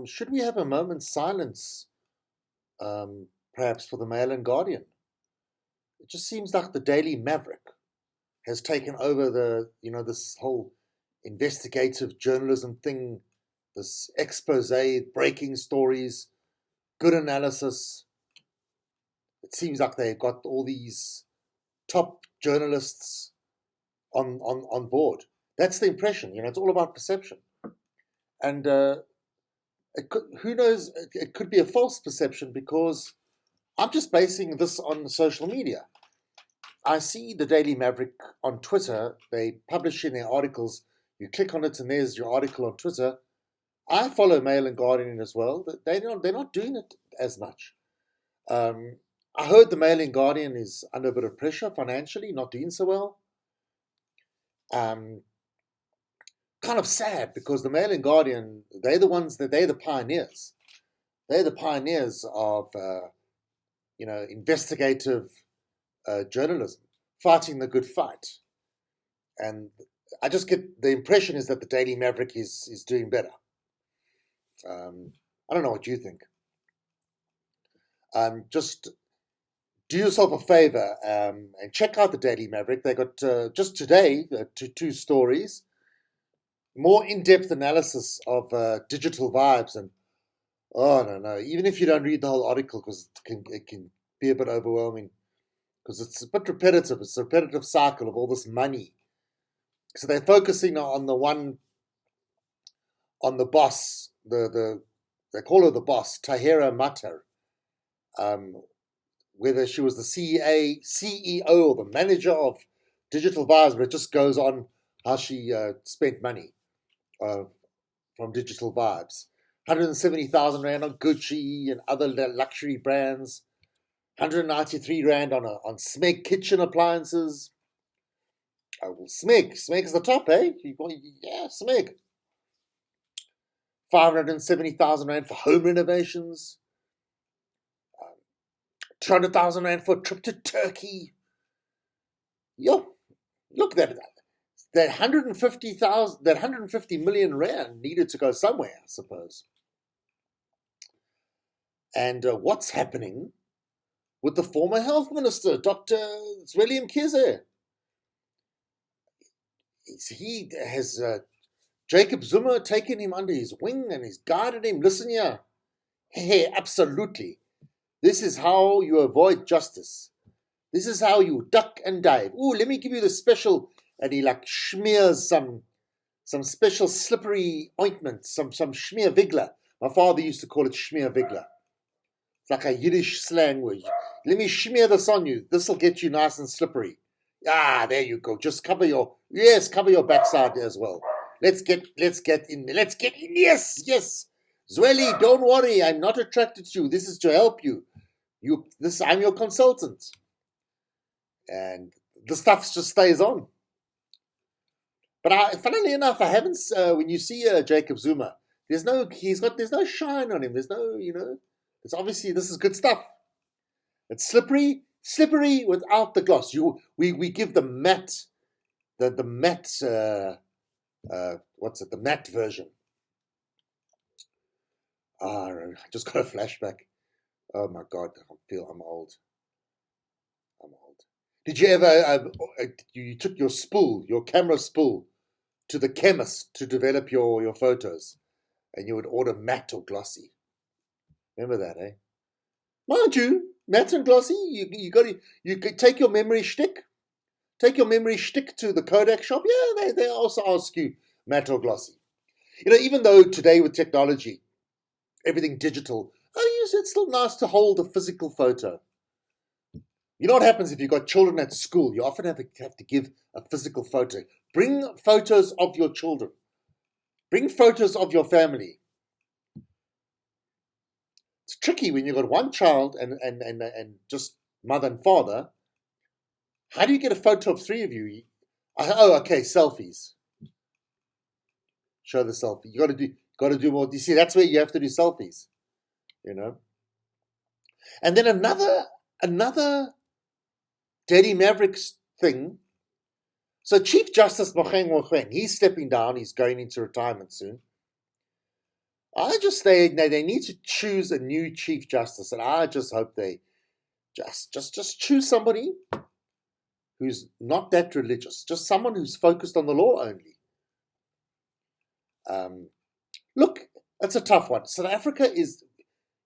Should we have a moment's silence, perhaps, for the Mail and Guardian? It just seems like the Daily Maverick has taken over this whole investigative journalism thing, this expose, breaking stories, good analysis. It seems like they've got all these top journalists on board. That's the impression. It's all about perception. And who knows, it could be a false perception because I'm just basing this on social media. I see the Daily Maverick on Twitter. They publish in their articles. You click on it and there's your article on Twitter. I follow Mail and Guardian as well. They're not doing it as much. I heard the Mail and Guardian is under a bit of pressure financially, not doing so well. Kind of sad because the Mail and Guardian, they're the pioneers. They're the pioneers of investigative journalism, fighting the good fight. And I just get the impression is that the Daily Maverick is doing better. I don't know what you think. Just do yourself a favor and check out the Daily Maverick. They got just today two stories, more in-depth analysis of digital vibes. And oh no, even if you don't read the whole article, because it can be a bit overwhelming, because it's a bit repetitive. It's a repetitive cycle of all this money. So they're focusing on the boss, they call her the boss, Tahira Matar. Whether she was the CEO or the manager of Digital Vibes, but it just goes on how she spent money from Digital Vibes. 170,000 Rand on Gucci and other luxury brands. 193 Rand on Smeg kitchen appliances. Oh, well, Smeg is the top, eh? Yeah, Smeg. 570,000 Rand for home renovations. 200,000 Rand for a trip to Turkey. Yo, look at that 150 million Rand needed to go somewhere, I suppose. And what's happening with the former health minister, Dr. Zweli Mkhize? He has Jacob Zuma taken him under his wing and he's guided him. Listen here. Hey, absolutely. This is how you avoid justice. This is how you duck and dive. Ooh, let me give you the special. And he smears some special slippery ointment, some schmeerwigler. My father used to call it schmeerwigler. It's like a Yiddish slang word. Let me smear this on you. This will get you nice and slippery. Ah, there you go. Just cover your backside as well. Let's get in. Let's get in. Yes. Zweli, don't worry. I'm not attracted to you. This is to help you. I'm your consultant. And the stuff just stays on. But funnily enough, I haven't. When you see Jacob Zuma, there's no shine on him. There's no, It's obviously this is good stuff. It's slippery without the gloss. We give the matte, the matte. What's it? The matte version. I just got a flashback. Oh my God, I'm old. Did you ever? You took your camera spool, to the chemist to develop your photos, and you would order matte or glossy. Remember that, eh? Mind you, matte and glossy. You could take your memory shtick. Take your memory shtick to the Kodak shop. Yeah, they also ask you matte or glossy. Even though today with technology, everything digital, it's still nice to hold a physical photo. You know what happens if you've got children at school? You often have to give a physical photo. Bring photos of your children. Bring photos of your family. It's tricky when you've got one child and just mother and father. How do you get a photo of three of you? Oh, okay, selfies. Show the selfie. You got to do more. You see, that's where you have to do selfies. And then another Daily Mavericks thing. So Chief Justice Mogoeng, he's stepping down. He's going into retirement soon. They need to choose a new Chief Justice, and I just hope they just choose somebody who's not that religious, just someone who's focused on the law only. Look, it's a tough one. South Africa is,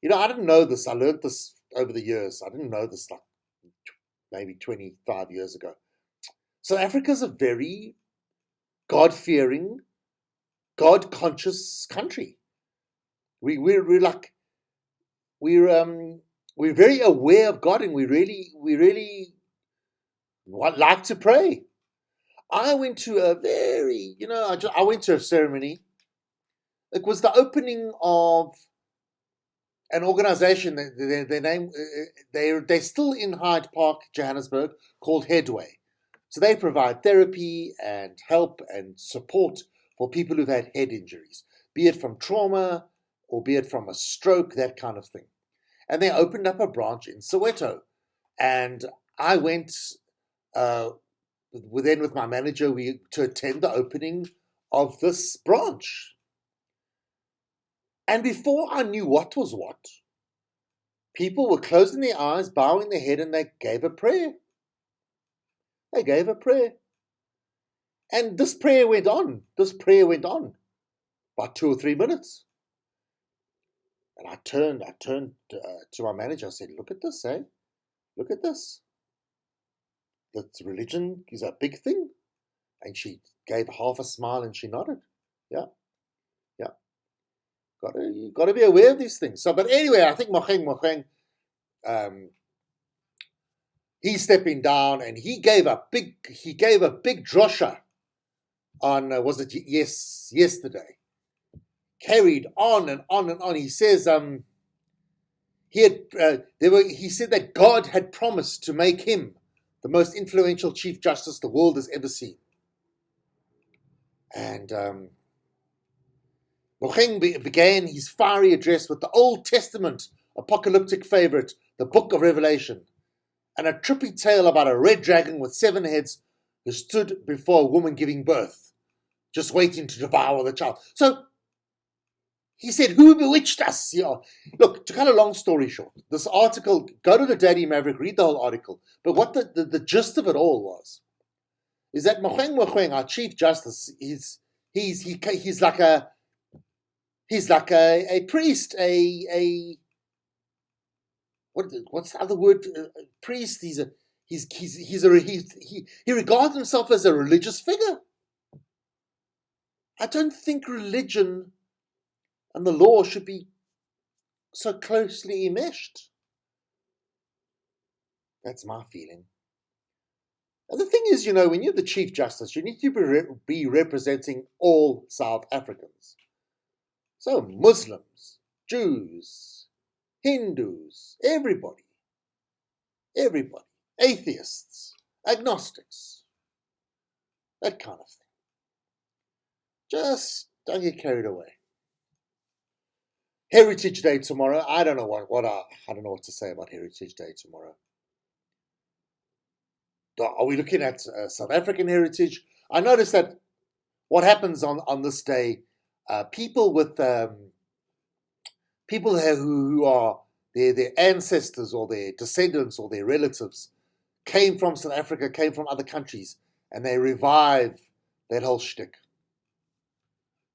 I didn't know this. I learned this over the years. I didn't know this like maybe 25 years ago. South Africa is a very God-fearing, God-conscious country. We're very aware of God, and we really like to pray. I went to I went to a ceremony. It was the opening of an organization. Their name, they're still in Hyde Park, Johannesburg, called Headway. So they provide therapy and help and support for people who've had head injuries, be it from trauma or be it from a stroke, that kind of thing. And they opened up a branch in Soweto. And I went with my manager to attend the opening of this branch. And before I knew what was what, people were closing their eyes, bowing their head, and they gave a prayer. They gave a prayer. And this prayer went on. This prayer went on about 2 or 3 minutes. And I turned to my manager. I said, "Look at this, eh? Look at this. That religion is a big thing." And she gave half a smile and she nodded. Yeah. Got to be aware of these things. So, but anyway, I think Mokheng, he's stepping down, and he gave a big drosha on was it yesterday? Carried on and on and on. He says he said that God had promised to make him the most influential Chief Justice the world has ever seen. And Mokheng began his fiery address with the Old Testament apocalyptic favorite, the Book of Revelation, and a trippy tale about a red dragon with 7 heads who stood before a woman giving birth, just waiting to devour the child. So he said, "Who bewitched us?" Look, to cut a long story short, this article, go to the Daily Maverick, read the whole article. But what the gist of it all is that Mokheng, our Chief Justice, he's like a priest, what's the other word? Priest. He regards himself as a religious figure. I don't think religion and the law should be so closely enmeshed. That's my feeling. And the thing is, when you're the Chief Justice, you need to be representing all South Africans. So Muslims, Jews, Hindus, everybody, atheists, agnostics, that kind of thing. Just don't get carried away. Heritage Day tomorrow. I don't know I don't know what to say about Heritage Day tomorrow. Are we looking at South African heritage? I noticed that what happens on this day, people who are their ancestors or their descendants or their relatives came from South Africa, came from other countries, and they revive that whole shtick.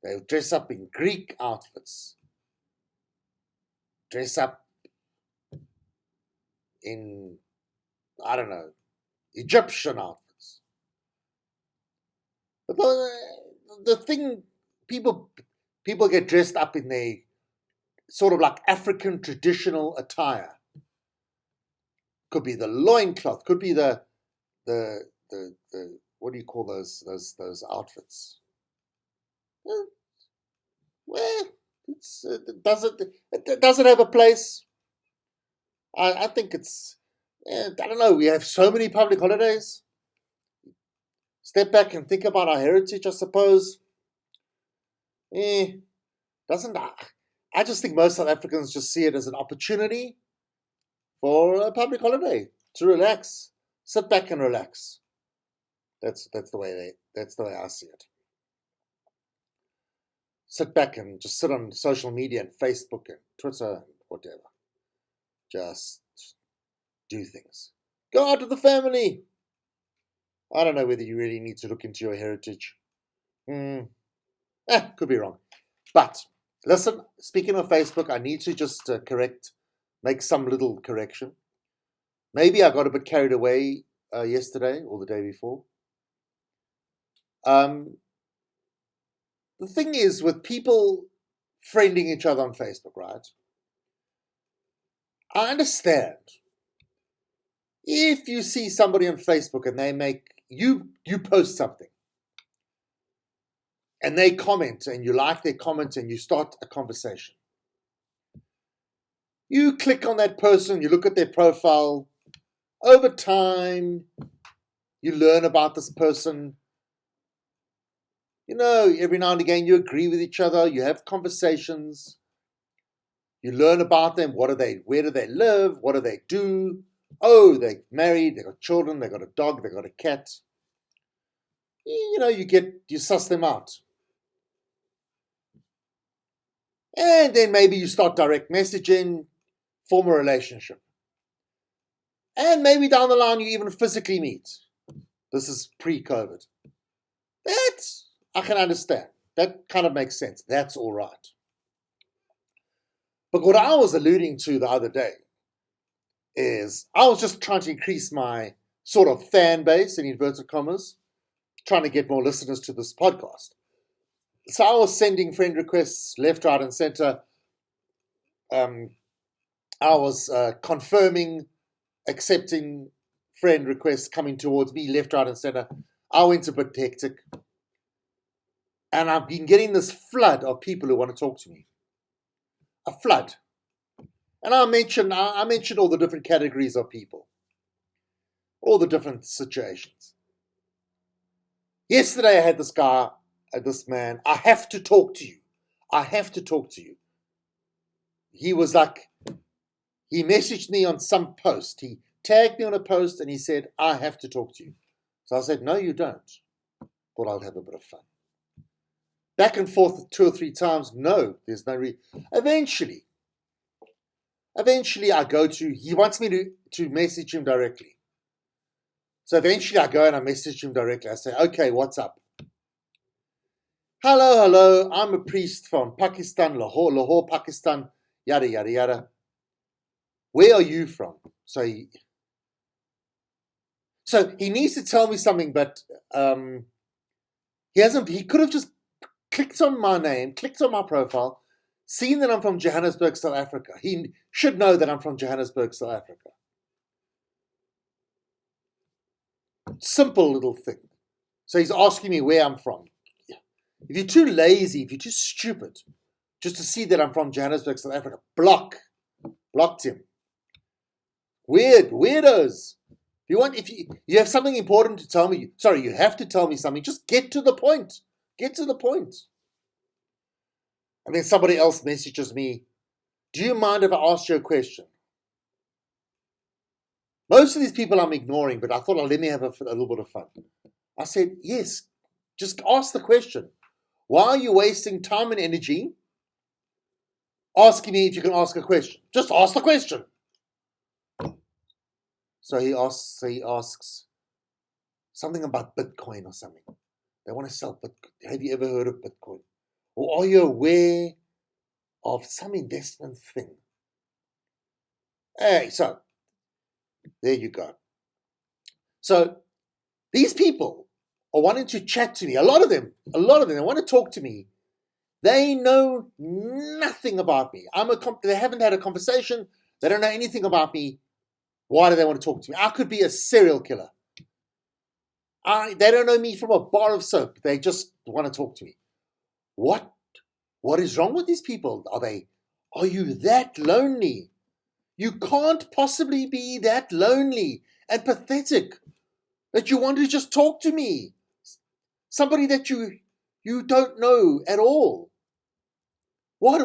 They dress up in Greek outfits, dress up in, I don't know, Egyptian outfits. But the thing, people get dressed up in their sort of like African traditional attire. Could be the loincloth, could be the what do you call those outfits? Well, does it have a place? I think it's, I don't know, we have so many public holidays. Step back and think about our heritage, I suppose. Doesn't I just think most South Africans just see it as an opportunity for a public holiday to relax, sit back and relax. That's the way I see it. sit back and just sit on social media and Facebook and Twitter and whatever. Just do things. Go out with the family. I don't know whether you really need to look into your heritage. Could be wrong. But listen, speaking of Facebook, I need to just make some little correction. Maybe I got a bit carried away yesterday or the day before. The thing is, with people friending each other on Facebook, right? I understand. If you see somebody on Facebook and they make you post something and they comment and you like their comment and you start a conversation. You click on that person, you look at their profile. Over time, you learn about this person. You know, every now and again you agree with each other, you have conversations. You learn about them. Where do they live? What do they do? Oh, they're married, they've got children, they've got a dog, they've got a cat. You know, you suss them out. And then maybe you start direct messaging, form a relationship. And maybe down the line you even physically meet. This is pre-COVID. That I can understand. That kind of makes sense. That's all right. But what I was alluding to the other day is I was just trying to increase my sort of fan base, in inverted commas, trying to get more listeners to this podcast. So I was sending friend requests left, right, and center. I was confirming, accepting friend requests coming towards me left, right, and center. I went a bit hectic. And I've been getting this flood of people who want to talk to me. A flood. And I mentioned all the different categories of people. All the different situations. Yesterday I had this man, I have to talk to you. I have to talk to you. He was like, he messaged me on some post. He tagged me on a post and he said, I have to talk to you. So I said, no, you don't. Thought I'll have a bit of fun. Back and forth 2 or 3 times. No, there's no reason. Eventually I go to, he wants me to message him directly. So eventually I go and I message him directly. I say, okay, what's up? Hello, I'm a priest from Pakistan, Lahore, Pakistan, yada, yada, yada. Where are you from? So he needs to tell me something, but he hasn't. He could have just clicked on my name, clicked on my profile, seen that I'm from Johannesburg, South Africa. He should know that I'm from Johannesburg, South Africa. Simple little thing. So he's asking me where I'm from. If you're too lazy, if you're too stupid, just to see that I'm from Johannesburg, South Africa, blocked him. Weirdos. If you have something important to tell me, you have to tell me something. Just get to the point. Get to the point. And then somebody else messages me, do you mind if I ask you a question? Most of these people I'm ignoring, but I thought, let me have a little bit of fun. I said, yes, just ask the question. Why are you wasting time and energy asking me if you can ask a question? Just ask the question. So he asks something about Bitcoin or something. They want to sell Bitcoin. Have you ever heard of Bitcoin? Or are you aware of some investment thing? Hey, so there you go. So these people are wanting to chat to me. A lot of them, they want to talk to me. They know nothing about me. They haven't had a conversation. They don't know anything about me. Why do they want to talk to me? I could be a serial killer. They don't know me from a bar of soap. They just want to talk to me. What is wrong with these people? Are you that lonely? You can't possibly be that lonely and pathetic that you want to just talk to me. Somebody that you don't know at all. What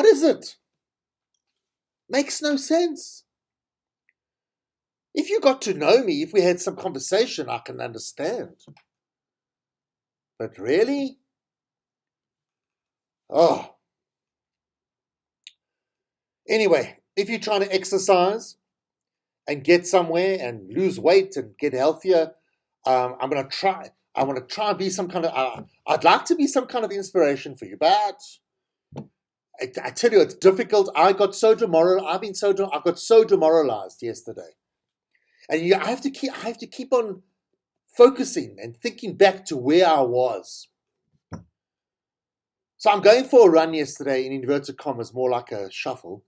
is it? Makes no sense. If you got to know me, if we had some conversation, I can understand. But really? Oh. Anyway, if you're trying to exercise and get somewhere and lose weight and get healthier, I'm going to try. I want to try and be some kind of. I'd like to be some kind of inspiration for you, but I tell you, it's difficult. I got so demoralized. I got so demoralized yesterday, and I have to keep on focusing and thinking back to where I was. So I'm going for a run yesterday, in inverted commas, more like a shuffle.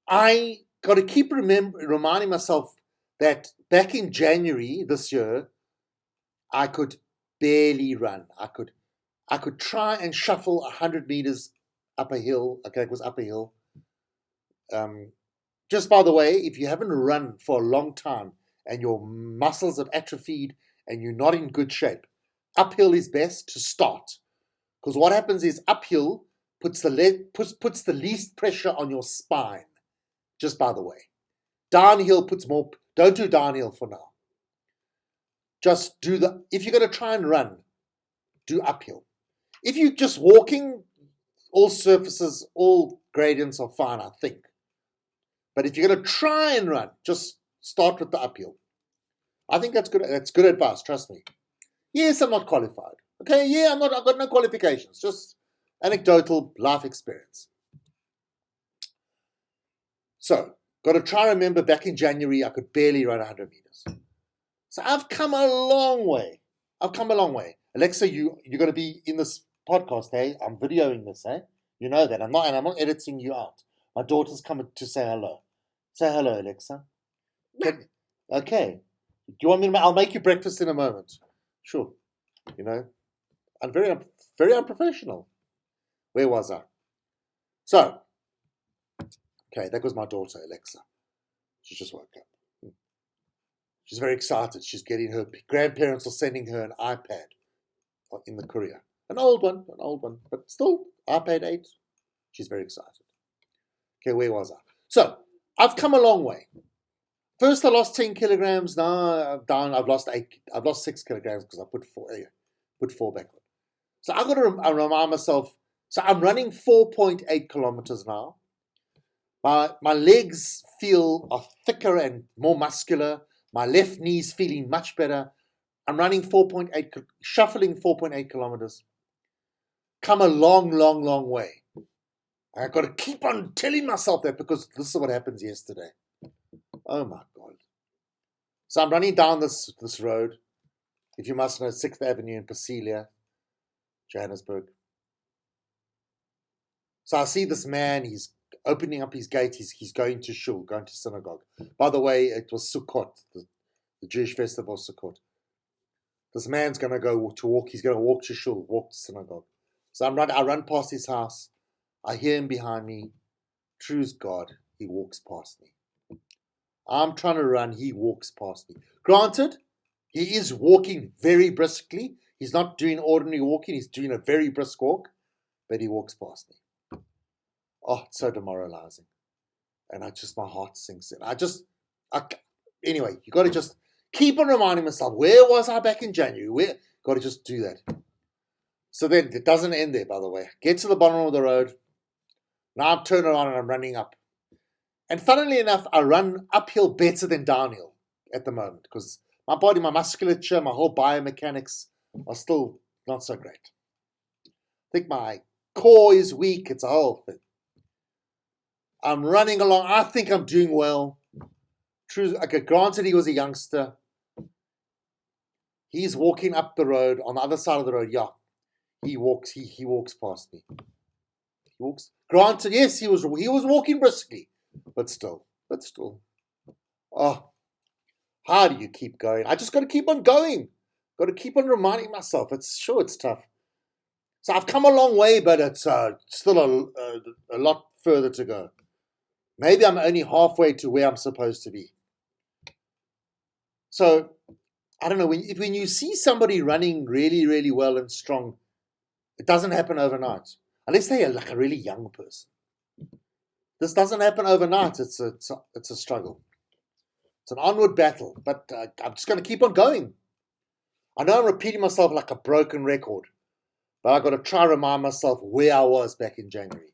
I got to keep reminding myself that back in January this year, I could barely run. I could try and shuffle 100 meters up a hill. Okay, it was up a hill. Just by the way, if you haven't run for a long time and your muscles have atrophied and you're not in good shape, uphill is best to start. Because what happens is uphill puts the least pressure on your spine. Just by the way, downhill puts more. Don't do downhill for now. Just do if you're going to try and run, do uphill. If you're just walking, all surfaces, all gradients are fine, I think. But if you're going to try and run, just start with the uphill. I think that's good. That's good advice. Trust me. Yes, I'm not qualified. Okay, yeah, I'm not. I've got no qualifications. Just anecdotal life experience. So, got to try and remember back in January, I could barely run 100 meters. So I've come a long way. Alexa, you're going to be in this podcast, hey? I'm videoing this, hey? You know that. I'm not editing you out. My daughter's coming to say hello. Say hello, Alexa. Okay. Do you want me to? I'll make you breakfast in a moment. Sure. You know, I'm very unprofessional. Where was I? So, okay, that was my daughter, Alexa. She just woke up. She's very excited. She's getting her grandparents are sending her an iPad in the courier. An old one, but still, iPad 8. She's very excited. Okay, where was I? So, I've come a long way. First, I lost 10 kilograms. Now I'm down. I've lost 6 kilograms because I put 4 back on. So I've got to remind myself. So I'm running 4.8 kilometers now. My legs are thicker and more muscular. My left knee's feeling much better. I'm running shuffling 4.8 kilometers. Come a long, long, long way. I've got to keep on telling myself that because this is what happens yesterday. Oh my God. So I'm running down this road. If you must know, 6th Avenue in Pasilia, Johannesburg. So I see this man, he's opening up his gate, he's going to shul, going to synagogue. By the way, it was Sukkot, the Jewish festival of Sukkot. This man's going to go to walk, he's going to walk to shul, walk to synagogue. So I run past his house, I hear him behind me. True as God, he walks past me. I'm trying to run, he walks past me. Granted, he is walking very briskly. He's not doing ordinary walking, he's doing a very brisk walk, but he walks past me. Oh, it's so demoralizing. And my heart sinks in. Anyway, you got to just keep on reminding myself, where was I back in January? Got to just do that. So then, it doesn't end there, by the way. Get to the bottom of the road. Now I'm turning around and I'm running up. And funnily enough, I run uphill better than downhill at the moment because my body, my musculature, my whole biomechanics are still not so great. I think my core is weak. It's a whole thing. I'm running along. I think I'm doing well. True. Okay, granted, he was a youngster. He's walking up the road on the other side of the road. Yeah, he walks. He walks past me. He walks. Granted, yes, he was walking briskly, but still. Oh, how do you keep going? I just got to keep on going. Got to keep on reminding myself. It's tough. So I've come a long way, but it's still a lot further to go. Maybe I'm only halfway to where I'm supposed to be. So, I don't know, when you see somebody running really, really well and strong, it doesn't happen overnight. Unless they are like a really young person. This doesn't happen overnight. It's a struggle. It's an onward battle. But I'm just going to keep on going. I know I'm repeating myself like a broken record. but I've got to try remind myself where I was back in January.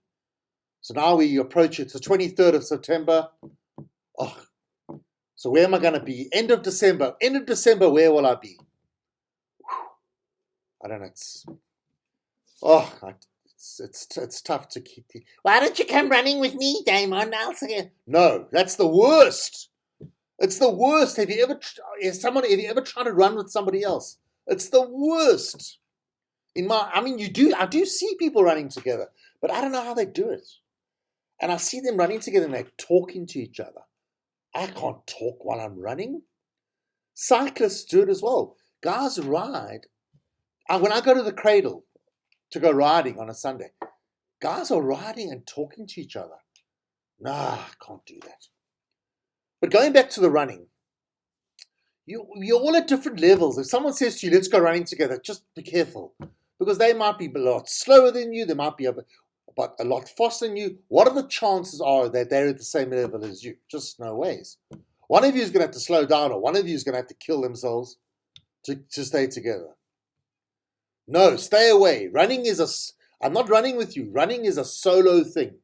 So now we approach it. It's the 23rd of September. Oh, so where am I going to be? End of December. End of December, where will I be? I don't know. It's tough to keep. Why don't you come running with me, Damon? No, that's the worst. It's the worst. Have you ever tried to run with somebody else? It's the worst. I do see people running together, but I don't know how they do it. And I see them running together and they're talking to each other. I can't talk while I'm running. Cyclists do it as well. Guys ride. When I go to the cradle to go riding on a Sunday, guys are riding and talking to each other. Nah, I can't do that. But going back to the running, you're all at different levels. If someone says to you, let's go running together, just be careful. Because they might be a lot slower than you. They might be a lot faster than you. What are the chances are that they're at the same level as you? Just no ways. One of you is going to have to slow down, or one of you is going to have to kill themselves to stay together. No, stay away. I'm not running with you. Running is a solo thing.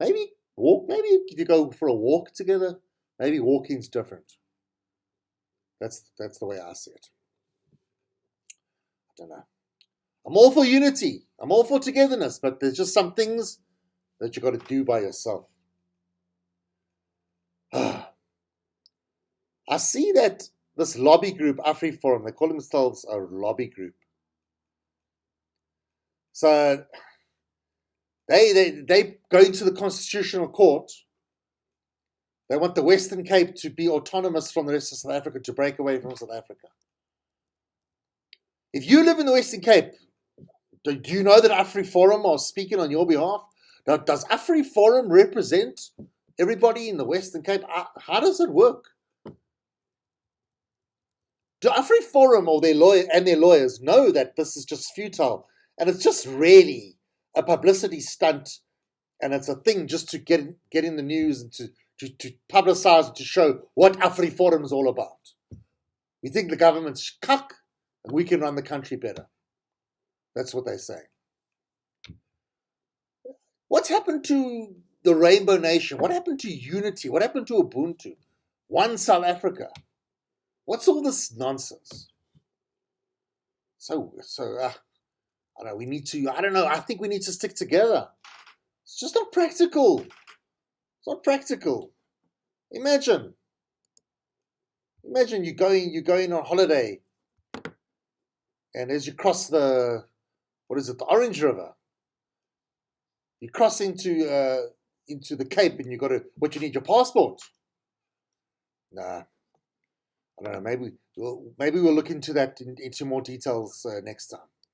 Maybe if you go for a walk together, maybe walking's different. That's the way I see it. I don't know. I'm all for unity. I'm all for togetherness, but there's just some things that you got to do by yourself. I see that this lobby group, AfriForum, they call themselves a lobby group. So they go into the Constitutional Court. They want the Western Cape to be autonomous from the rest of South Africa, to break away from South Africa. If you live in the Western Cape, do you know that AfriForum are speaking on your behalf? Now, does AfriForum represent everybody in the Western Cape? How does it work? Do AfriForum or their lawyers know that this is just futile and it's just really a publicity stunt, and it's a thing just to get in the news and to publicize and to show what AfriForum is all about? We think the government's cuck and we can run the country better. That's what they say. What's happened to the Rainbow Nation? What happened to unity? What happened to Ubuntu? One South Africa. What's all this nonsense? I don't know. I think we need to stick together. It's just not practical. It's not practical. Imagine you're going on holiday, and as you cross the Orange River, you cross into the Cape, and you need your passport. Nah, I don't know. Maybe we'll look into that into more details next time.